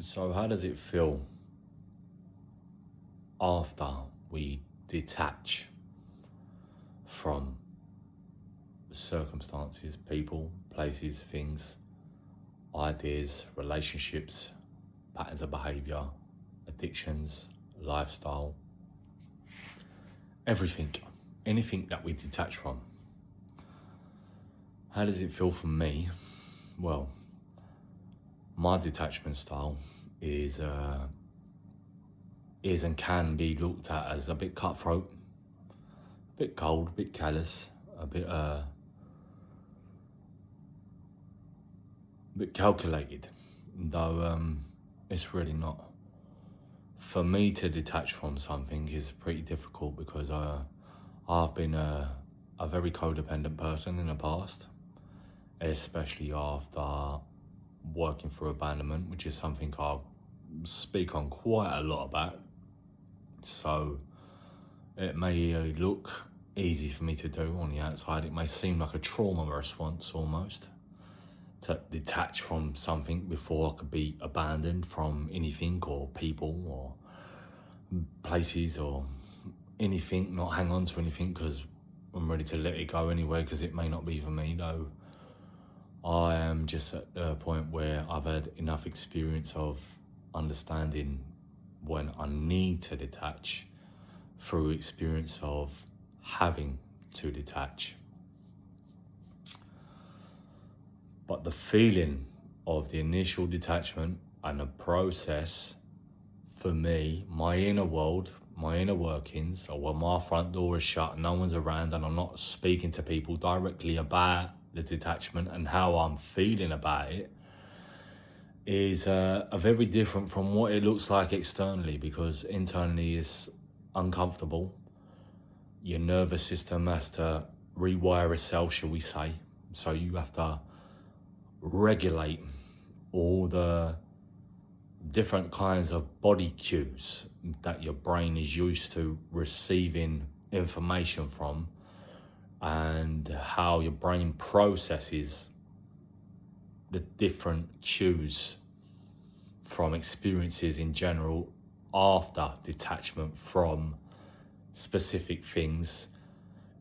So how does it feel after we detach from circumstances, people, places, things, ideas, relationships, patterns of behavior, addictions, lifestyle, everything, anything that we detach from? How does it feel for me? Well, my detachment style is and can be looked at as a bit cutthroat, a bit cold, a bit callous, a bit calculated, though it's really not. For me to detach from something is pretty difficult because I've been a very codependent person in the past, especially after working through abandonment, which is something I'll speak on quite a lot about. So it may look easy for me to do on the outside. It may seem like a trauma response almost, to detach from something before I could be abandoned from anything or people or places or anything, not hang on to anything because I'm ready to let it go anyway because it may not be for me, though. I am just at the point where I've had enough experience of understanding when I need to detach through experience of having to detach. But the feeling of the initial detachment and the process, for me, my inner world, my inner workings, or when my front door is shut and no one's around and I'm not speaking to people directly about the detachment and how I'm feeling about it, is a very different from what it looks like externally, because internally it's uncomfortable. Your nervous system has to rewire itself, shall we say. So you have to regulate all the different kinds of body cues that your brain is used to receiving information from, and how your brain processes the different cues from experiences in general after detachment from specific things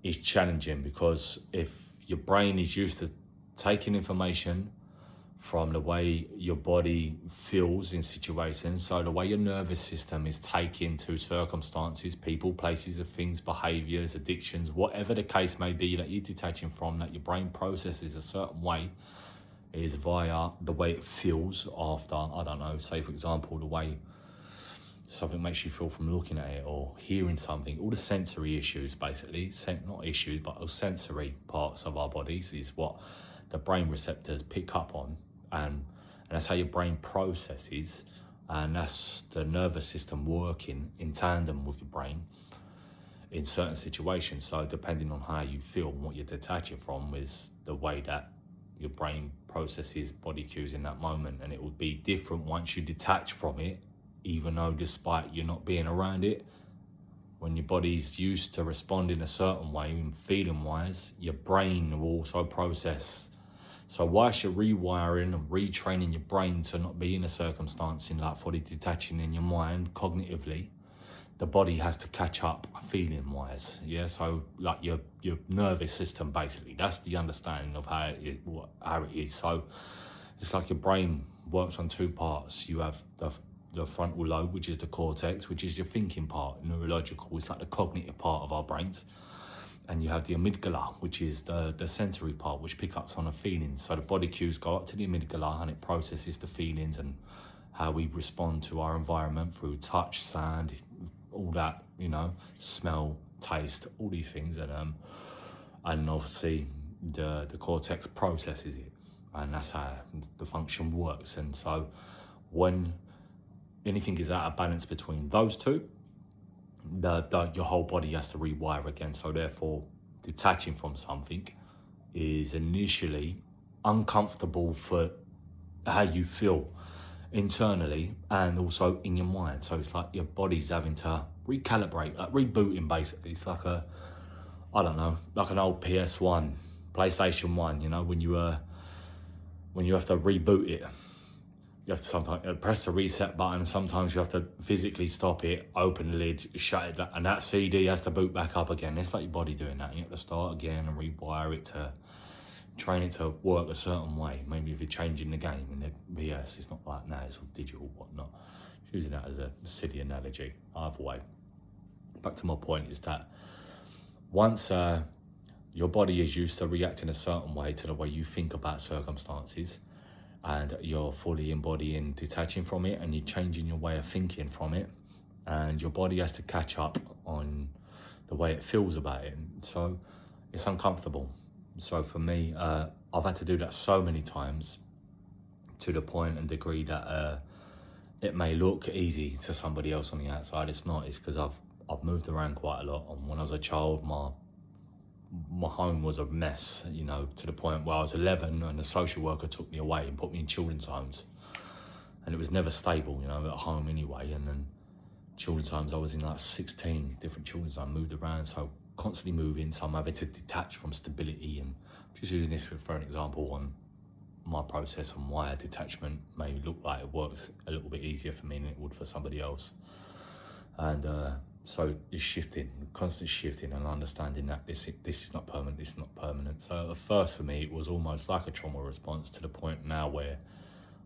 is challenging, because if your brain is used to taking information from the way your body feels in situations, so the way your nervous system is taken to circumstances, people, places of things, behaviors, addictions, whatever the case may be that you're detaching from, that your brain processes a certain way, is via the way it feels after, I don't know, say for example, the way something makes you feel from looking at it or hearing something. All the sensory issues, basically, not issues, but sensory parts of our bodies is what the brain receptors pick up on, and that's how your brain processes, and that's the nervous system working in tandem with your brain in certain situations. So depending on how you feel and what you're detaching from is the way that your brain processes body cues in that moment, and it would be different once you detach from it, even though despite you not being around it, when your body's used to responding a certain way and feeling wise, your brain will also process. So whilst you're rewiring and retraining your brain to not be in a circumstance, in like fully detaching in your mind cognitively, the body has to catch up feeling wise. Yeah, so like your nervous system, basically, that's the understanding of how it is. So it's like your brain works on two parts. You have the frontal lobe, which is the cortex, which is your thinking part, neurological. It's like the cognitive part of our brains. And you have the amygdala, which is the sensory part, which picks up on the feelings. So the body cues go up to the amygdala and it processes the feelings and how we respond to our environment through touch, sound, all that, smell, taste, all these things. And obviously the cortex processes it. And that's how the function works. And so when anything is out of balance between those two, your whole body has to rewire again. So therefore, detaching from something is initially uncomfortable for how you feel internally and also in your mind. So it's like your body's having to recalibrate, like rebooting basically. It's like like an old PS1, PlayStation 1, when you have to reboot it you have to sometimes press the reset button. Sometimes you have to physically stop it, open the lid, shut it, and that CD has to boot back up again. It's like your body doing that. You have to start again and rewire it to train it to work a certain way. Maybe if you're changing the game in the BS, it's not like now, it's all digital, whatnot. Using that as a silly analogy. Either way, back to my point is that once your body is used to reacting a certain way to the way you think about circumstances, and you're fully embodying detaching from it, and you're changing your way of thinking from it, and your body has to catch up on the way it feels about it. So it's uncomfortable. So for me, I've had to do that so many times to the point and degree that it may look easy to somebody else on the outside. It's not. It's because I've moved around quite a lot, and when I was a child, my home was a mess, you know, to the point where I was 11 and the social worker took me away and put me in children's homes, and it was never stable, you know, at home anyway. And then children's homes, I was in like 16 different children's homes, moved around, so constantly moving, so I'm having to detach from stability. And just using this for an example on my process and why a detachment may look like it works a little bit easier for me than it would for somebody else. And so it's shifting, constant shifting, and understanding that this is not permanent, this is not permanent. So at first for me, it was almost like a trauma response, to the point now where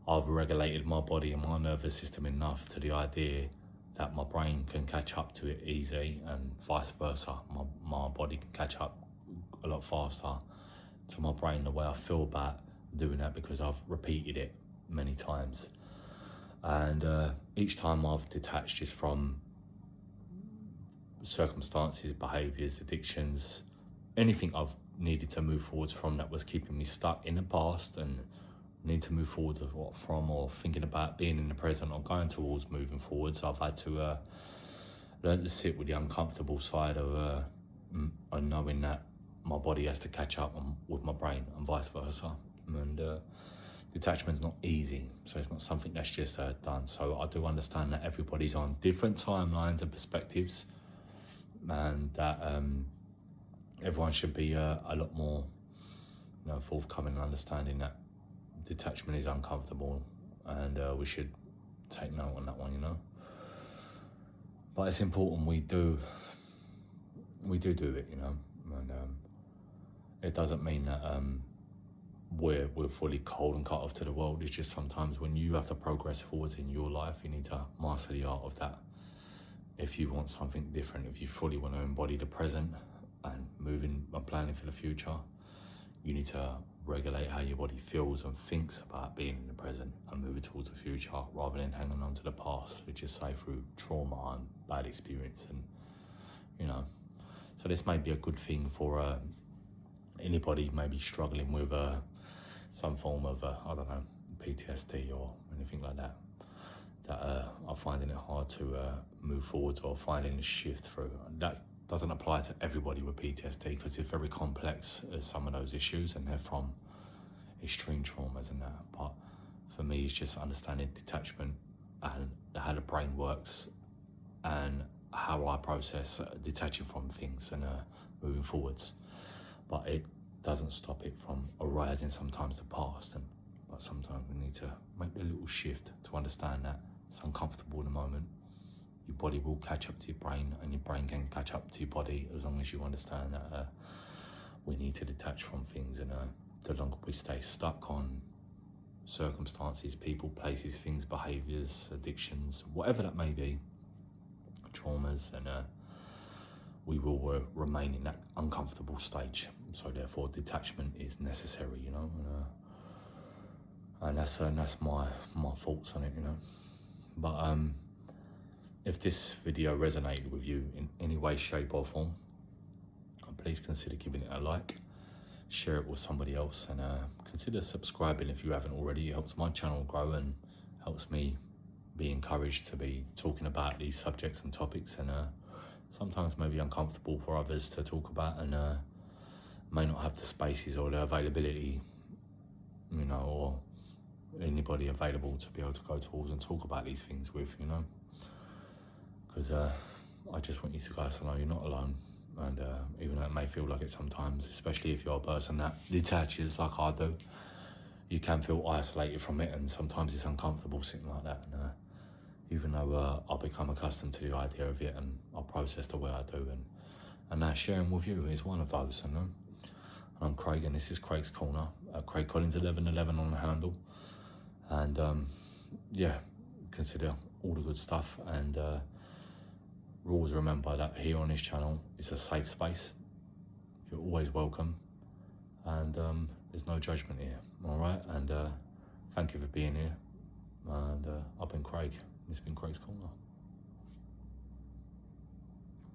I've regulated my body and my nervous system enough to the idea that my brain can catch up to it easy, and vice versa. My body can catch up a lot faster to my brain, the way I feel about doing that, because I've repeated it many times. And each time I've detached just from circumstances, behaviours, addictions, anything I've needed to move forwards from that was keeping me stuck in the past and need to move forward from, or thinking about being in the present or going towards moving forwards, I've had to learn to sit with the uncomfortable side of knowing that my body has to catch up with my brain and vice versa. And detachment's not easy, so it's not something that's just done. So I do understand that everybody's on different timelines and perspectives, and that everyone should be a lot more, you know, forthcoming and understanding that detachment is uncomfortable, and we should take note on that one, you know. But it's important we do it, you know. And it doesn't mean that we're fully cold and cut off to the world. It's just sometimes when you have to progress forwards in your life, you need to master the art of that. If you want something different, if you fully want to embody the present and moving and planning for the future, you need to regulate how your body feels and thinks about being in the present and moving towards the future, rather than hanging on to the past, which is, say, through trauma and bad experience. And, you know, so this may be a good thing for anybody maybe struggling with some form of, I don't know, PTSD or anything like that, that are finding it hard to move forwards or finding a shift through. That doesn't apply to everybody with PTSD, because it's very complex, some of those issues, and they're from extreme traumas and that. But for me, it's just understanding detachment and how the brain works, and how I process detaching from things and moving forwards. But it doesn't stop it from arising sometimes the past, but sometimes we need to make a little shift to understand that it's uncomfortable in the moment. Your body will catch up to your brain, and your brain can catch up to your body, as long as you understand that we need to detach from things. And the longer we stay stuck on circumstances, people, places, things, behaviours, addictions, whatever that may be, traumas, and we will remain in that uncomfortable stage. So therefore, detachment is necessary, you know. And that's my thoughts on it, you know. But if this video resonated with you in any way, shape or form, please consider giving it a like, share it with somebody else, and consider subscribing if you haven't already. It helps my channel grow and helps me be encouraged to be talking about these subjects and topics, and sometimes maybe uncomfortable for others to talk about, and may not have the spaces or the availability, you know, or anybody available to be able to go towards and talk about these things with, you know. Because I just want you guys to know you're not alone. And even though it may feel like it sometimes, especially if you're a person that detaches like I do, you can feel isolated from it, and sometimes it's uncomfortable sitting like that. And even though I've become accustomed to the idea of it, and I process the way I do, and now sharing with you is one of those. And I'm Craig, and this is Craig's Corner. Craig Collins 1111 on the handle, and yeah, consider all the good stuff. And always remember that here on this channel, it's a safe space. You're always welcome, and there's no judgment here. All right, and thank you for being here. And I've been Craig. It's been Craig's Corner.